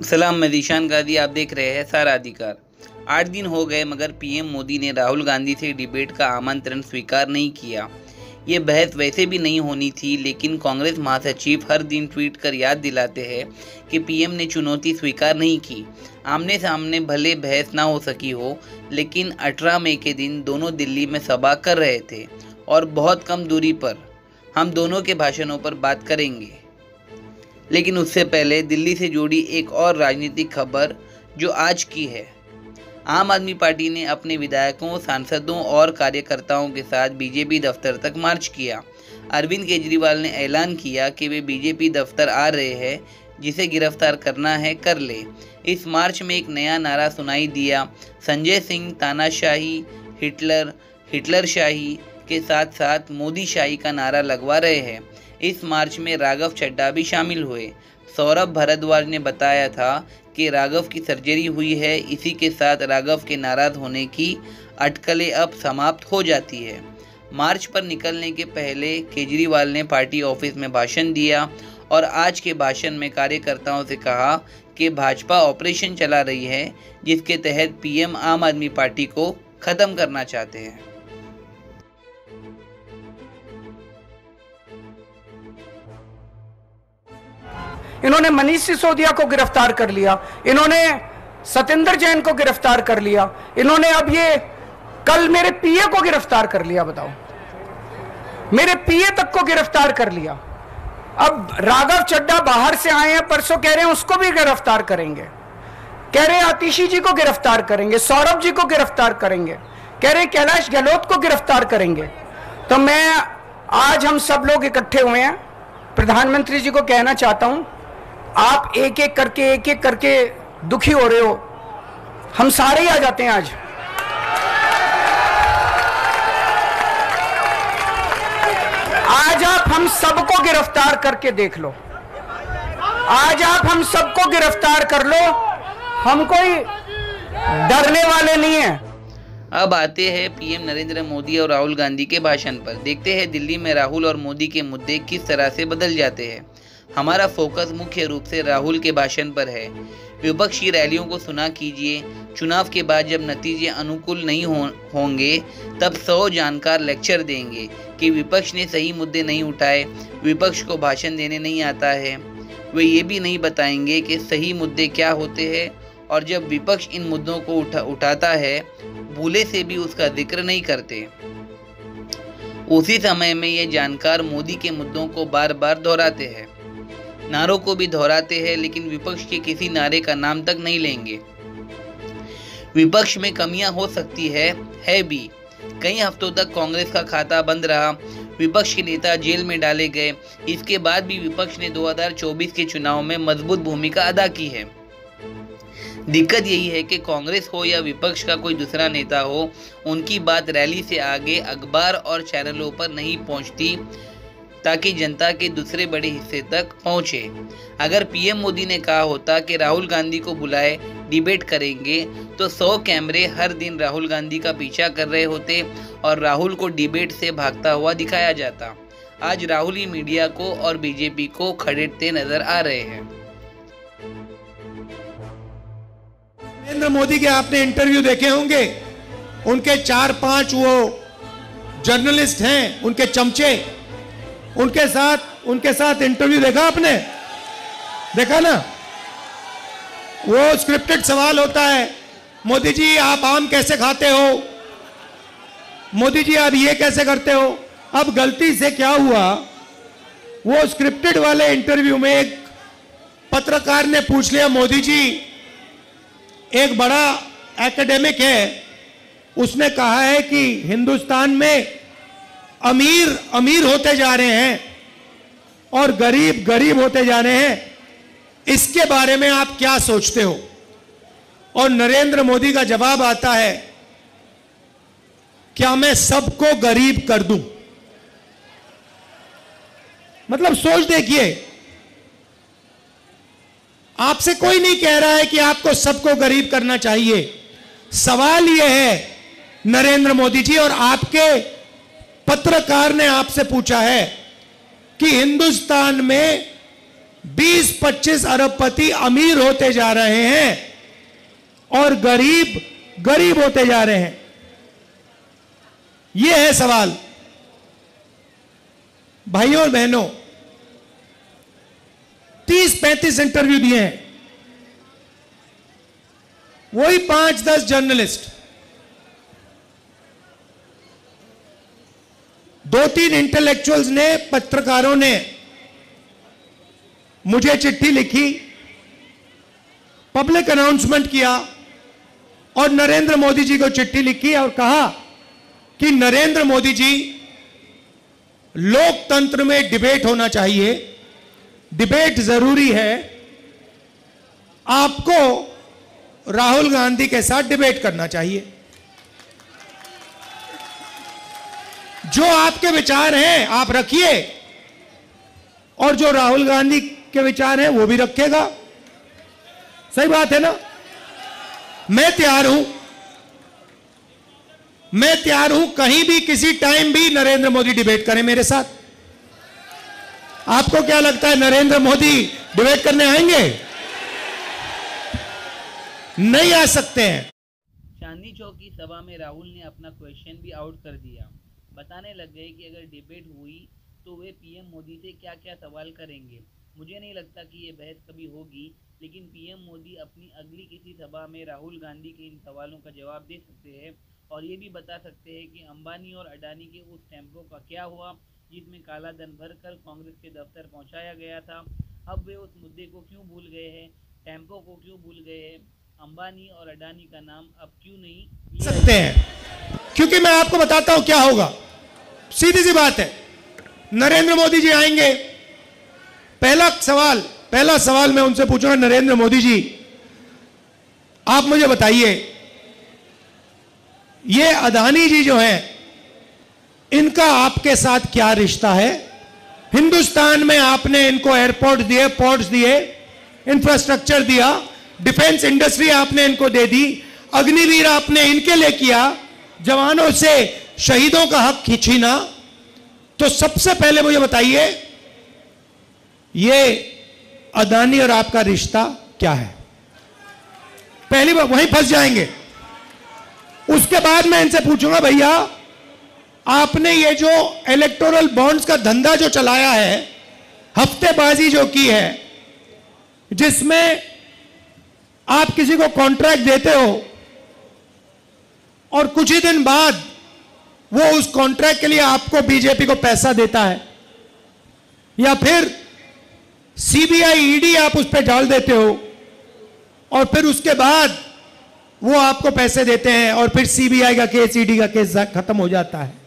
सलाम, मैं ज़ीशान गाज़ी। आप देख रहे हैं सारा अधिकार। 8 दिन हो गए मगर पीएम मोदी ने राहुल गांधी से डिबेट का आमंत्रण स्वीकार नहीं किया। ये बहस वैसे भी नहीं होनी थी, लेकिन कांग्रेस महासचिव हर दिन ट्वीट कर याद दिलाते हैं कि पीएम ने चुनौती स्वीकार नहीं की। आमने सामने भले बहस ना हो सकी हो, लेकिन 18 मई के दिन दोनों दिल्ली में सभा कर रहे थे और बहुत कम दूरी पर। हम दोनों के भाषणों पर बात करेंगे, लेकिन उससे पहले दिल्ली से जुड़ी एक और राजनीतिक खबर जो आज की है। आम आदमी पार्टी ने अपने विधायकों, सांसदों और कार्यकर्ताओं के साथ बीजेपी दफ्तर तक मार्च किया। अरविंद केजरीवाल ने ऐलान किया कि वे बीजेपी दफ्तर आ रहे हैं, जिसे गिरफ्तार करना है कर ले। इस मार्च में एक नया नारा सुनाई दिया, संजय सिंह तानाशाही, हिटलर शाही के साथ साथ मोदी शाही का नारा लगवा रहे हैं। इस मार्च में राघव चड्ढा भी शामिल हुए। सौरभ भारद्वाज ने बताया था कि राघव की सर्जरी हुई है। इसी के साथ राघव के नाराज होने की अटकलें अब समाप्त हो जाती है। मार्च पर निकलने के पहले केजरीवाल ने पार्टी ऑफिस में भाषण दिया और आज के भाषण में कार्यकर्ताओं से कहा कि भाजपा ऑपरेशन चला रही है, जिसके तहत पीएम आम आदमी पार्टी को खत्म करना चाहते हैं। इन्होंने मनीष सिसोदिया को गिरफ्तार कर लिया, इन्होंने सत्येंद्र जैन को गिरफ्तार कर लिया, इन्होंने अब ये कल मेरे पीए को गिरफ्तार कर लिया। बताओ, मेरे पीए तक को गिरफ्तार कर लिया। अब राघव चड्ढा बाहर से आए हैं, परसों कह रहे हैं उसको भी गिरफ्तार करेंगे, कह रहे हैं आतिशी जी को गिरफ्तार करेंगे, सौरभ जी को गिरफ्तार करेंगे, कह रहे हैं कैलाश गहलोत को गिरफ्तार करेंगे। तो मैं आज हम सब लोग इकट्ठे हुए हैं, प्रधानमंत्री जी को कहना चाहता हूं, आप एक एक करके दुखी हो रहे हो, हम सारे ही आ जाते हैं आज आप हम सबको गिरफ्तार करके देख लो। आज आप हम सबको गिरफ्तार कर लो, हम कोई डरने वाले नहीं है। अब आते हैं पीएम नरेंद्र मोदी और राहुल गांधी के भाषण पर। देखते हैं दिल्ली में राहुल और मोदी के मुद्दे किस तरह से बदल जाते हैं। हमारा फोकस मुख्य रूप से राहुल के भाषण पर है। विपक्षी रैलियों को सुना कीजिए। चुनाव के बाद जब नतीजे अनुकूल नहीं होंगे तब 100 जानकार लेक्चर देंगे कि विपक्ष ने सही मुद्दे नहीं उठाए, विपक्ष को भाषण देने नहीं आता है। वे ये भी नहीं बताएंगे कि सही मुद्दे क्या होते हैं, और जब विपक्ष इन मुद्दों को उठाता है, भूले से भी उसका जिक्र नहीं करते। उसी समय में ये जानकार मोदी के मुद्दों को बार बार दोहराते हैं, नारों को भी दोहराते हैं, लेकिन विपक्ष के किसी नारे का नाम तक नहीं लेंगे। विपक्ष में कमियां हो सकती है भी। कई हफ्तों तक कांग्रेस का खाता बंद रहा, विपक्ष के नेता जेल में डाले गए। इसके बाद भी विपक्ष ने 2024 के चुनाव में मजबूत भूमिका अदा की है। दिक्कत यही है कि कांग्रेस हो या विपक्ष का कोई दूसरा नेता हो, उनकी बात रैली से आगे अखबार और चैनलों पर नहीं पहुंचती, ताकि जनता के दूसरे बड़े हिस्से तक पहुंचे। अगर पीएम मोदी ने कहा होता कि राहुल गांधी को बुलाए, डिबेट करेंगे, तो 100 कैमरे हर दिन राहुल गांधी का पीछा कर रहे होते और राहुल को डिबेट से भागता हुआ दिखाया जाता। आज राहुल ही मीडिया को और बीजेपी को खदेड़ते नजर आ रहे हैं। नरेंद्र मोदी के आपने इंटरव्यू देखे होंगे, उनके 4-5 वो जर्नलिस्ट हैं, उनके चमचे, उनके साथ इंटरव्यू देखा आपने? देखा ना? वो स्क्रिप्टेड सवाल होता है, मोदी जी आप आम कैसे खाते हो, मोदी जी आप ये कैसे करते हो। अब गलती से क्या हुआ, वो स्क्रिप्टेड वाले इंटरव्यू में एक पत्रकार ने पूछ लिया, मोदी जी एक बड़ा एकेडमिक है, उसने कहा है कि हिंदुस्तान में अमीर होते जा रहे हैं और गरीब होते जा रहे हैं, इसके बारे में आप क्या सोचते हो। और नरेंद्र मोदी का जवाब आता है, क्या मैं सबको गरीब कर दूं। मतलब सोच देखिए, आपसे कोई नहीं कह रहा है कि आपको सबको गरीब करना चाहिए। सवाल यह है नरेंद्र मोदी जी, और आपके पत्रकार ने आपसे पूछा है कि हिंदुस्तान में 20-25 अरबपति अमीर होते जा रहे हैं और गरीब गरीब होते जा रहे हैं। यह है सवाल। भाइयों और बहनों, 30-35 इंटरव्यू दिए हैं, वही 5-10 जर्नलिस्ट, 2-3 इंटेलेक्चुअल्स ने, पत्रकारों ने मुझे चिट्ठी लिखी, पब्लिक अनाउंसमेंट किया और नरेंद्र मोदी जी को चिट्ठी लिखी और कहा कि नरेंद्र मोदी जी, लोकतंत्र में डिबेट होना चाहिए, डिबेट जरूरी है, आपको राहुल गांधी के साथ डिबेट करना चाहिए। जो आपके विचार हैं आप रखिए और जो राहुल गांधी के विचार हैं वो भी रखेगा। सही बात है ना? मैं तैयार हूं कहीं भी किसी टाइम भी नरेंद्र मोदी डिबेट करें मेरे साथ। आपको क्या लगता है नरेंद्र मोदी डिबेट करने आएंगे? नहीं आ सकते हैं। चांदनी चौक की सभा में राहुल ने अपना क्वेश्चन भी आउट कर दिया। बताने लग गए कि अगर डिबेट हुई तो वे पीएम मोदी से क्या क्या सवाल करेंगे। मुझे नहीं लगता कि ये बहस कभी होगी, लेकिन पीएम मोदी अपनी अगली किसी सभा में राहुल गांधी के इन सवालों का जवाब दे सकते हैं और ये भी बता सकते हैं कि अंबानी और अडानी के उस टेम्पो का क्या हुआ जिसमें काला धन भरकर कांग्रेस के दफ्तर पहुंचाया गया था। अब वे उस मुद्दे को क्यों भूल गए हैं, टेम्पो को क्यों भूल गए हैं, अंबानी और अडानी का नाम अब क्यों नहीं सकते हैं? क्योंकि मैं आपको बताता हूं क्या होगा। सीधी सी बात है, नरेंद्र मोदी जी आएंगे, पहला सवाल मैं उनसे पूछूंगा, नरेंद्र मोदी जी आप मुझे बताइए, ये अडानी जी जो हैं इनका आपके साथ क्या रिश्ता है? हिंदुस्तान में आपने इनको एयरपोर्ट दिए, पोर्ट्स दिए, इंफ्रास्ट्रक्चर दिया, डिफेंस इंडस्ट्री आपने इनको दे दी, अग्निवीर आपने इनके लिए किया, जवानों से शहीदों का हक खींचना। तो सबसे पहले मुझे बताइए ये अडानी और आपका रिश्ता क्या है? पहली बार वहीं फंस जाएंगे। उसके बाद मैं इनसे पूछूंगा, भैया आपने ये जो इलेक्टोरल बॉन्ड्स का धंधा जो चलाया है, हफ्तेबाजी जो की है, जिसमें आप किसी को कॉन्ट्रैक्ट देते हो और कुछ ही दिन बाद वो उस कॉन्ट्रैक्ट के लिए आपको बीजेपी को पैसा देता है, या फिर सीबीआई ईडी आप उस पर डाल देते हो और फिर उसके बाद वो आपको पैसे देते हैं और फिर सीबीआई का केस, ईडी का केस खत्म हो जाता है।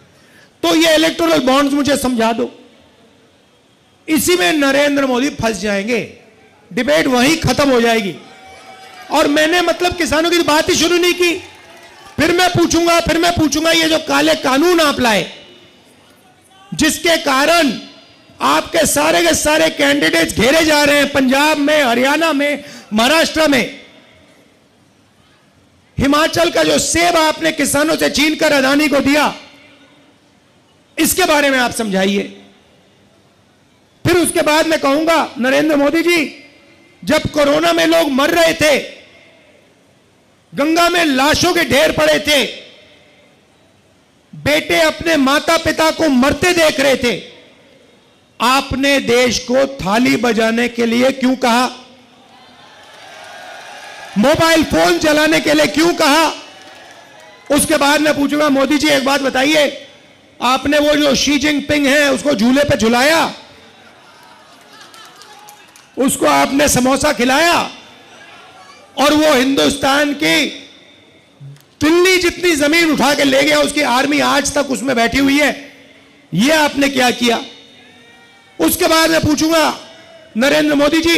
तो ये इलेक्टोरल बॉन्ड्स मुझे समझा दो। इसी में नरेंद्र मोदी फंस जाएंगे, डिबेट वहीं खत्म हो जाएगी। और मैंने मतलब किसानों की बात ही शुरू नहीं की। फिर मैं पूछूंगा ये जो काले कानून आप लाए, जिसके कारण आपके सारे के सारे कैंडिडेट्स घेरे जा रहे हैं, पंजाब में, हरियाणा में, महाराष्ट्र में, हिमाचल का जो सेब आपने किसानों से छीनकर अडानी को दिया, इसके बारे में आप समझाइए। फिर उसके बाद मैं कहूंगा, नरेंद्र मोदी जी, जब कोरोना में लोग मर रहे थे, गंगा में लाशों के ढेर पड़े थे, बेटे अपने माता पिता को मरते देख रहे थे, आपने देश को थाली बजाने के लिए क्यों कहा? मोबाइल फोन चलाने के लिए क्यों कहा? उसके बाद मैं पूछूंगा, मोदी जी एक बात बताइए, आपने वो जो शी जिनपिंग है उसको झूले पे झुलाया, उसको आपने समोसा खिलाया और वो हिंदुस्तान की दिल्ली जितनी जमीन उठा के ले गया, उसकी आर्मी आज तक उसमें बैठी हुई है, ये आपने क्या किया? उसके बाद मैं पूछूंगा, नरेंद्र मोदी जी,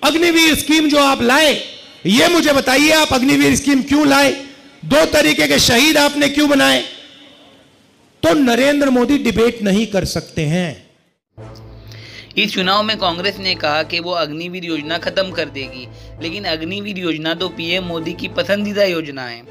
अग्निवीर स्कीम जो आप लाए, ये मुझे बताइए, आप अग्निवीर स्कीम क्यों लाए? 2 तरीके के शहीद आपने क्यों बनाए? तो नरेंद्र मोदी डिबेट नहीं कर सकते हैं। इस चुनाव में कांग्रेस ने कहा कि वो अग्निवीर योजना खत्म कर देगी, लेकिन अग्निवीर योजना तो पीएम मोदी की पसंदीदा योजना है।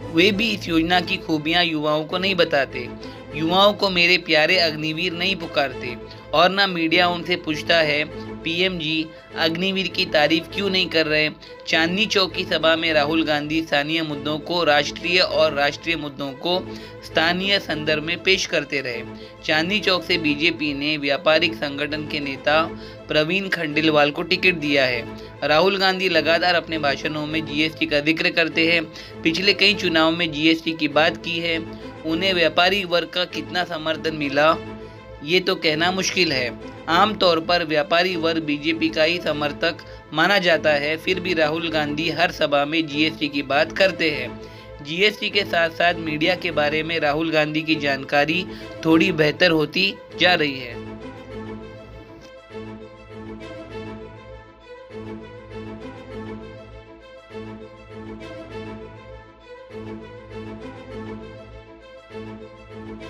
वे भी इस योजना की खूबियां युवाओं को नहीं बताते, युवाओं को मेरे प्यारे अग्निवीर नहीं पुकारते और ना मीडिया उनसे पूछता है पीएम जी अग्निवीर की तारीफ क्यों नहीं कर रहे? चांदनी चौक की सभा में राहुल गांधी स्थानीय मुद्दों को राष्ट्रीय और राष्ट्रीय मुद्दों को स्थानीय संदर्भ में पेश करते रहे। चांदनी चौक से बीजेपी ने व्यापारिक संगठन के नेता प्रवीण खंडेलवाल को टिकट दिया है। राहुल गांधी लगातार अपने भाषणों में जीएसटी का जिक्र करते हैं। पिछले कई चुनाव में जीएसटी की बात की है। उन्हें व्यापारी वर्ग का कितना समर्थन मिला ये तो कहना मुश्किल है। आमतौर पर व्यापारी वर्ग बीजेपी का ही समर्थक माना जाता है, फिर भी राहुल गांधी हर सभा में जीएसटी की बात करते हैं। जीएसटी के साथ साथ मीडिया के बारे में राहुल गांधी की जानकारी थोड़ी बेहतर होती जा रही है।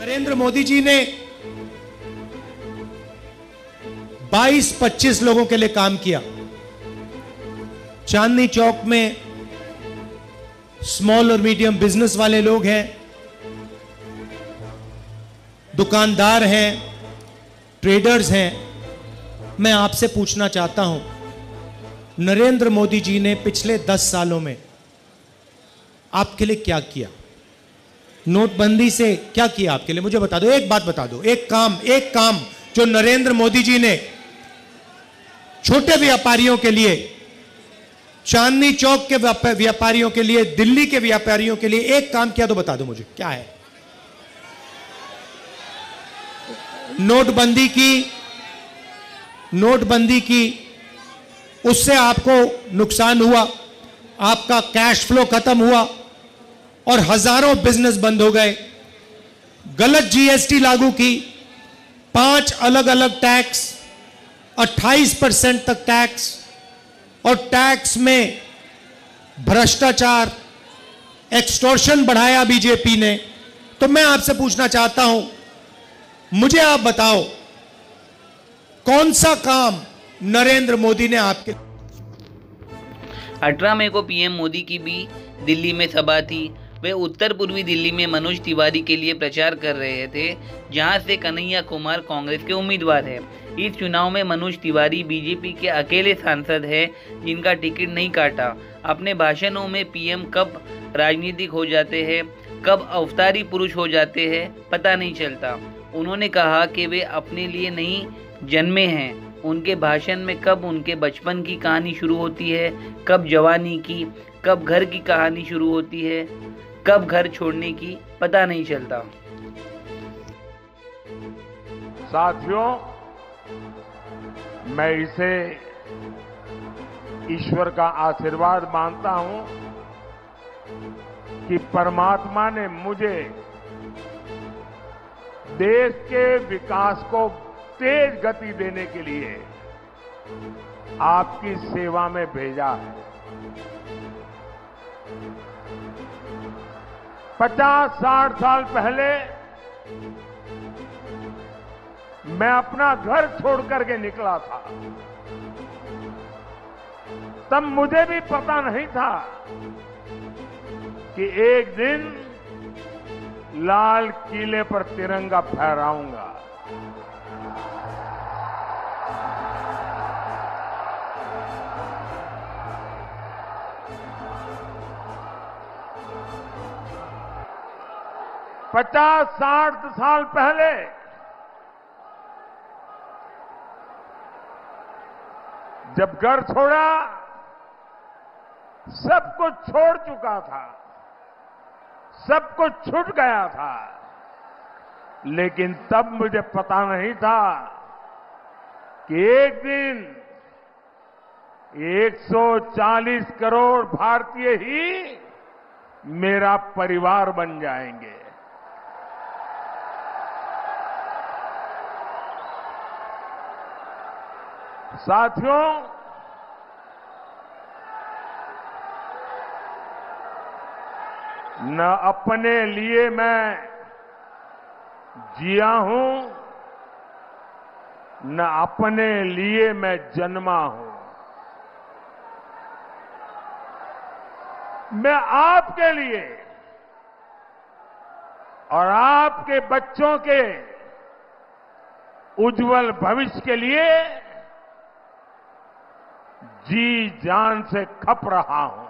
नरेंद्र मोदी जी ने 22-25 लोगों के लिए काम किया। चांदनी चौक में स्मॉल और मीडियम बिजनेस वाले लोग हैं, दुकानदार हैं, ट्रेडर्स हैं। मैं आपसे पूछना चाहता हूं, नरेंद्र मोदी जी ने पिछले 10 सालों में आपके लिए क्या किया? नोटबंदी से क्या किया आपके लिए? मुझे बता दो, एक बात बता दो, एक काम जो नरेंद्र मोदी जी ने छोटे व्यापारियों के लिए, चांदनी चौक के व्यापारियों के लिए, दिल्ली के व्यापारियों के लिए एक काम किया तो बता दो मुझे, क्या है? नोटबंदी की उससे आपको नुकसान हुआ, आपका कैश फ्लो खत्म हुआ और हजारों बिजनेस बंद हो गए। गलत जीएसटी लागू की, 5 अलग अलग टैक्स, 28% तक टैक्स, और टैक्स में भ्रष्टाचार, एक्सटॉर्शन बढ़ाया बीजेपी ने। तो मैं आपसे पूछना चाहता हूं, मुझे आप बताओ कौन सा काम नरेंद्र मोदी ने आपके 18 मई को पीएम मोदी की भी दिल्ली में सभा थी। वे उत्तर पूर्वी दिल्ली में मनोज तिवारी के लिए प्रचार कर रहे थे, जहां से कन्हैया कुमार कांग्रेस के उम्मीदवार हैं। इस चुनाव में मनोज तिवारी बीजेपी के अकेले सांसद हैं जिनका टिकट नहीं काटा। अपने भाषणों में पीएम कब राजनीतिक हो जाते हैं, कब अवतारी पुरुष हो जाते हैं, पता नहीं चलता। उन्होंने कहा कि वे अपने लिए नहीं जन्मे हैं। उनके भाषण में कब उनके बचपन की कहानी शुरू होती है, कब जवानी की, कब घर की कहानी शुरू होती है, कब घर छोड़ने की, पता नहीं चलता। साथियों, मैं इसे ईश्वर का आशीर्वाद मानता हूं कि परमात्मा ने मुझे देश के विकास को तेज गति देने के लिए आपकी सेवा में भेजा है। 50-60 साल पहले मैं अपना घर छोड़ करके निकला था। तब मुझे भी पता नहीं था कि एक दिन लाल किले पर तिरंगा फहराऊंगा। पचास 60 साल पहले जब घर छोड़ा, सब कुछ छोड़ चुका था, सब कुछ छूट गया था। लेकिन तब मुझे पता नहीं था कि एक दिन 140 करोड़ भारतीय ही मेरा परिवार बन जाएंगे। साथियों, न अपने लिए मैं जिया हूं, न अपने लिए मैं जन्मा हूं। मैं आपके लिए और आपके बच्चों के उज्जवल भविष्य के लिए जी जान से खप रहा हूं।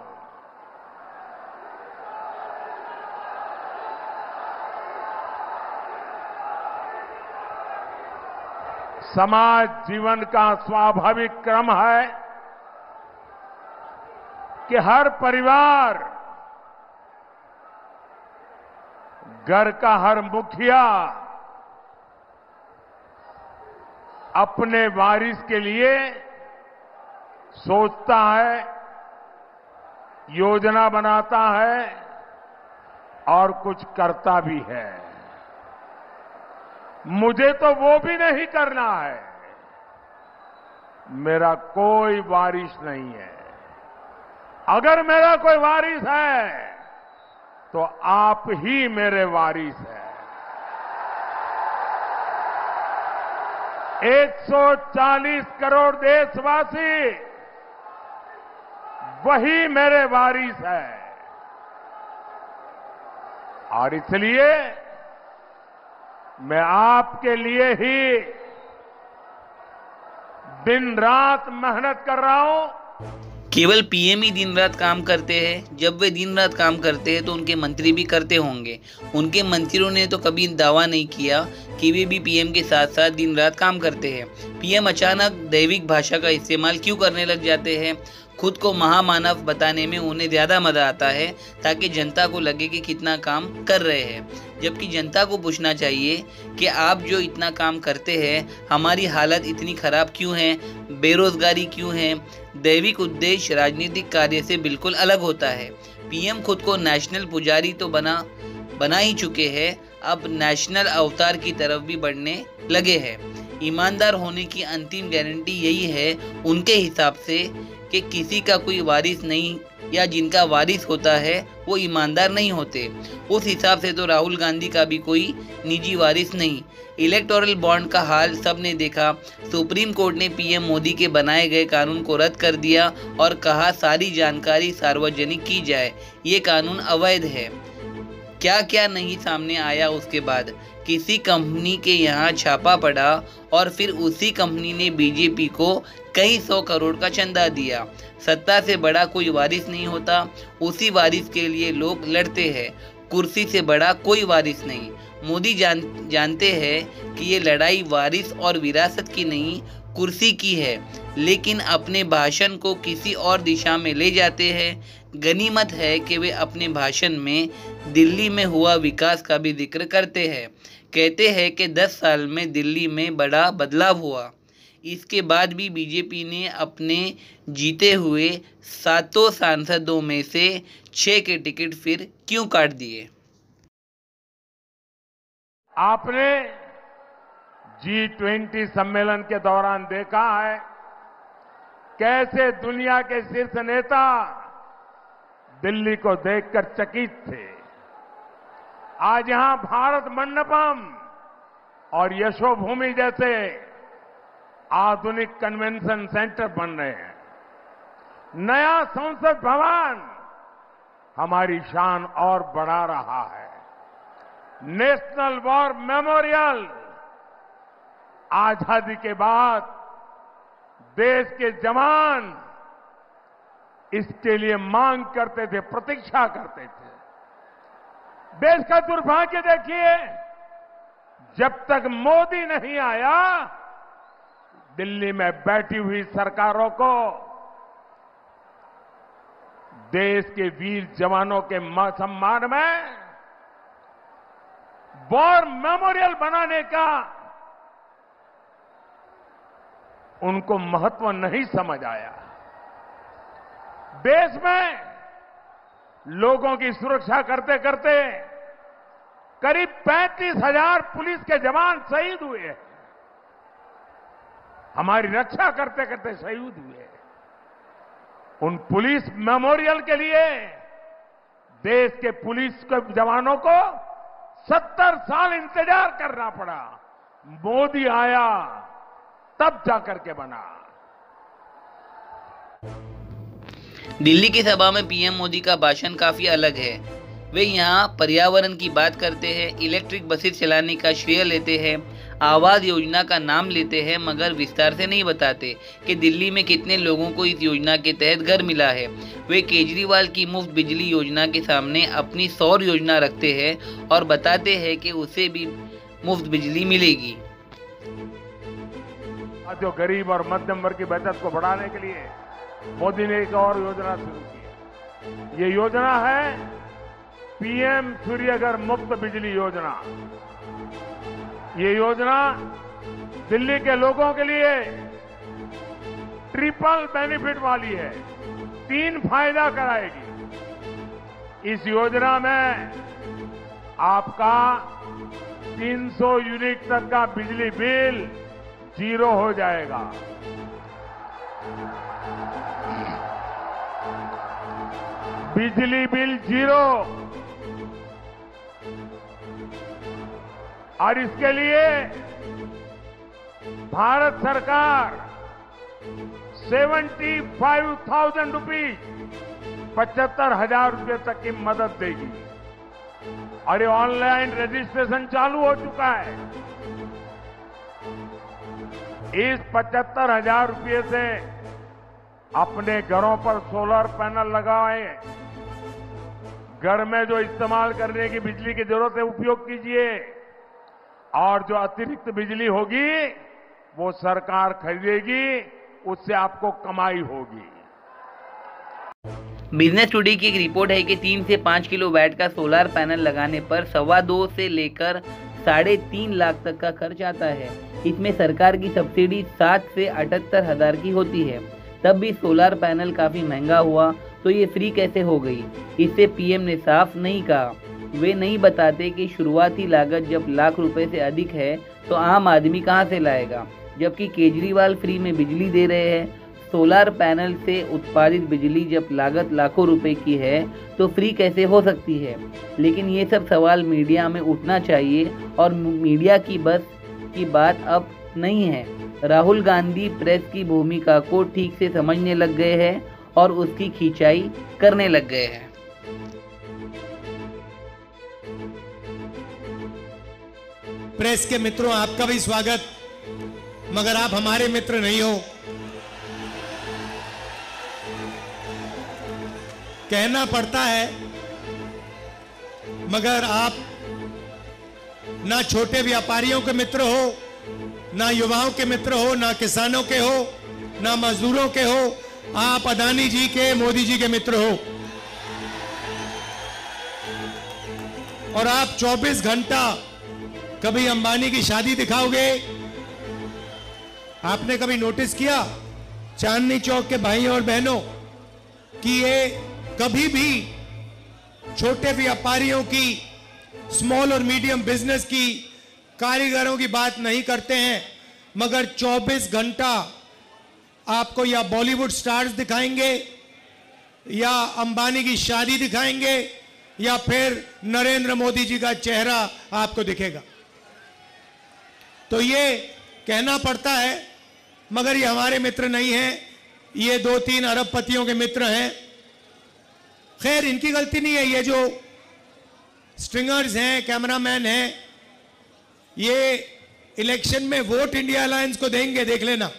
समाज जीवन का स्वाभाविक क्रम है कि हर परिवार, घर का हर मुखिया अपने वारिस के लिए सोचता है, योजना बनाता है और कुछ करता भी है। मुझे तो वो भी नहीं करना है। मेरा कोई वारिस नहीं है। अगर मेरा कोई वारिस है तो आप ही मेरे वारिस हैं। 140 करोड़ देशवासी वही मेरे वारिस है। और इसलिए मैं आपके लिए ही दिन रात मेहनत कर रहा हूं। केवल पीएम ही दिन रात काम करते हैं। जब वे दिन रात काम करते हैं तो उनके मंत्री भी करते होंगे। उनके मंत्रियों ने तो कभी दावा नहीं किया कि वे भी पीएम के साथ साथ दिन रात काम करते हैं। पीएम अचानक दैविक भाषा का इस्तेमाल क्यों करने लग जाते हैं? खुद को महामानव बताने में उन्हें ज़्यादा मजा आता है ताकि जनता को लगे कि कितना काम कर रहे हैं, जबकि जनता को पूछना चाहिए कि आप जो इतना काम करते हैं, हमारी हालत इतनी खराब क्यों है, बेरोजगारी क्यों है। दैविक उद्देश्य राजनीतिक कार्य से बिल्कुल अलग होता है। पीएम खुद को नेशनल पुजारी तो बना ही चुके हैं, अब नेशनल अवतार की तरफ भी बढ़ने लगे हैं। ईमानदार होने की अंतिम गारंटी यही है उनके हिसाब से कि किसी का कोई वारिस नहीं, या जिनका वारिस होता है वो ईमानदार नहीं होते। उस हिसाब से तो राहुल गांधी का भी कोई निजी वारिस नहीं। इलेक्टोरल बॉन्ड का हाल सबने देखा। सुप्रीम कोर्ट ने पीएम मोदी के बनाए गए कानून को रद्द कर दिया और कहा सारी जानकारी सार्वजनिक की जाए। ये कानून अवैध है। क्या क्या नहीं सामने आया उसके बाद। किसी कंपनी के यहाँ छापा पड़ा और फिर उसी कंपनी ने बीजेपी को कई 100 करोड़ का चंदा दिया। सत्ता से बड़ा कोई वारिस नहीं होता, उसी वारिस के लिए लोग लड़ते हैं। कुर्सी से बड़ा कोई वारिस नहीं। मोदी जानते हैं कि ये लड़ाई वारिस और विरासत की नहीं, कुर्सी की है, लेकिन अपने भाषण को किसी और दिशा में ले जाते हैं। गनीमत है कि वे अपने भाषण में दिल्ली में हुआ विकास का भी जिक्र करते हैं। कहते हैं कि 10 साल में दिल्ली में बड़ा बदलाव हुआ। इसके बाद भी बीजेपी ने अपने जीते हुए 7 सांसदों में से 6 के टिकट फिर क्यों काट दिए? आपने G20 सम्मेलन के दौरान देखा है कैसे दुनिया के शीर्ष नेता दिल्ली को देखकर चकित थे। आज यहां भारत मंडपम और यशोभूमि जैसे आधुनिक कन्वेंशन सेंटर बन रहे हैं। नया संसद भवन हमारी शान और बढ़ा रहा है। नेशनल वॉर मेमोरियल आजादी के बाद देश के जवान इसके लिए मांग करते थे, प्रतीक्षा करते थे। देश का दुर्भाग्य देखिए, जब तक मोदी नहीं आया, दिल्ली में बैठी हुई सरकारों को देश के वीर जवानों के सम्मान में वॉर मेमोरियल बनाने का उनको महत्व नहीं समझ आया। देश में लोगों की सुरक्षा करते करते करीब 35,000 पुलिस के जवान शहीद हुए हैं। हमारी रक्षा करते करते शहीद हुए। उन पुलिस मेमोरियल के लिए देश के पुलिस के जवानों को 70 साल इंतजार करना पड़ा। मोदी आया तब जाकर के बना। दिल्ली की सभा में पीएम मोदी का भाषण काफी अलग है। वे यहाँ पर्यावरण की बात करते हैं, इलेक्ट्रिक बसें चलाने का श्रेय लेते हैं, आवास योजना का नाम लेते हैं मगर विस्तार से नहीं बताते कि दिल्ली में कितने लोगों को इस योजना के तहत घर मिला है। वे केजरीवाल की मुफ्त बिजली योजना के सामने अपनी सौर योजना रखते हैं और बताते हैं कि उसे भी मुफ्त बिजली मिलेगी। जो गरीब और मध्यम वर्ग की बचत को बढ़ाने के लिए मोदी ने एक और योजना शुरू की। ये योजना है पीएम सूर्यघर मुफ्त बिजली योजना। ये योजना दिल्ली के लोगों के लिए ट्रिपल बेनिफिट वाली है, 3 फायदा कराएगी। इस योजना में आपका 300 यूनिट तक का बिजली बिल 0 हो जाएगा। बिजली बिल 0। और इसके लिए भारत सरकार 75,000 रुपीज 75,000 रुपये तक की मदद देगी। और ये ऑनलाइन रजिस्ट्रेशन चालू हो चुका है। इस 75,000 रुपये से अपने घरों पर सोलर पैनल लगाएं, घर में जो इस्तेमाल करने की बिजली की जरूरत है उपयोग कीजिए, और जो अतिरिक्त बिजली होगी वो सरकार खरीदेगी, उससे आपको कमाई होगी। बिजनेस टुडे की एक रिपोर्ट है कि 3 से 5 किलोवाट का सोलर पैनल लगाने पर 2.25 से लेकर 3.5 लाख तक का खर्च आता है। इसमें सरकार की सब्सिडी 7 से 78 हज़ार की होती है। तब भी सोलर पैनल काफ़ी महंगा हुआ तो ये फ्री कैसे हो गई, इससे पीएम ने साफ नहीं कहा। वे नहीं बताते कि शुरुआती लागत जब लाख रुपए से अधिक है तो आम आदमी कहां से लाएगा, जबकि केजरीवाल फ्री में बिजली दे रहे हैं। सोलर पैनल से उत्पादित बिजली जब लागत लाखों रुपए की है तो फ्री कैसे हो सकती है। लेकिन ये सब सवाल मीडिया में उठना चाहिए और मीडिया की बस की बात अब नहीं है। राहुल गांधी प्रेस की भूमिका को ठीक से समझने लग गए हैं और उसकी खिंचाई करने लग गए हैं। प्रेस के मित्रों, आपका भी स्वागत, मगर आप हमारे मित्र नहीं हो। कहना पड़ता है, मगर आप ना छोटे व्यापारियों के मित्र हो, ना युवाओं के मित्र हो, ना किसानों के हो, ना मजदूरों के हो। आप अदानी जी के, मोदी जी के मित्र हो। और आप 24 घंटा कभी अंबानी की शादी दिखाओगे? आपने कभी नोटिस किया चांदनी चौक के भाइयों और बहनों कि ये कभी भी छोटे व्यापारियों की, स्मॉल और मीडियम बिजनेस की, कारीगरों की बात नहीं करते हैं, मगर 24 घंटा आपको या बॉलीवुड स्टार्स दिखाएंगे, या अंबानी की शादी दिखाएंगे, या फिर नरेंद्र मोदी जी का चेहरा आपको दिखेगा। तो ये कहना पड़ता है, मगर ये हमारे मित्र नहीं हैं, ये 2-3 अरबपतियों के मित्र हैं। खैर, इनकी गलती नहीं है। ये जो स्ट्रिंगर्स हैं, कैमरामैन हैं, ये इलेक्शन में वोट इंडिया अलायंस को देंगे, देख लेना।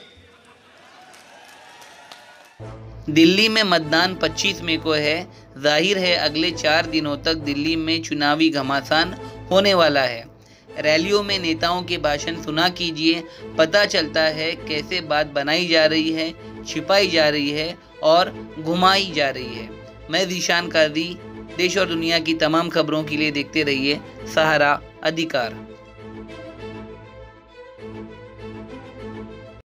दिल्ली में मतदान 25 मई को है। जाहिर है अगले 4 दिनों तक दिल्ली में चुनावी घमासान होने वाला है। रैलियों में नेताओं के भाषण सुना कीजिए, पता चलता है कैसे बात बनाई जा रही है, छिपाई जा रही है और घुमाई जा रही है। मैं ज़ीशान काजी, देश और दुनिया की तमाम खबरों के लिए देखते रहिए सहारा अधिकार।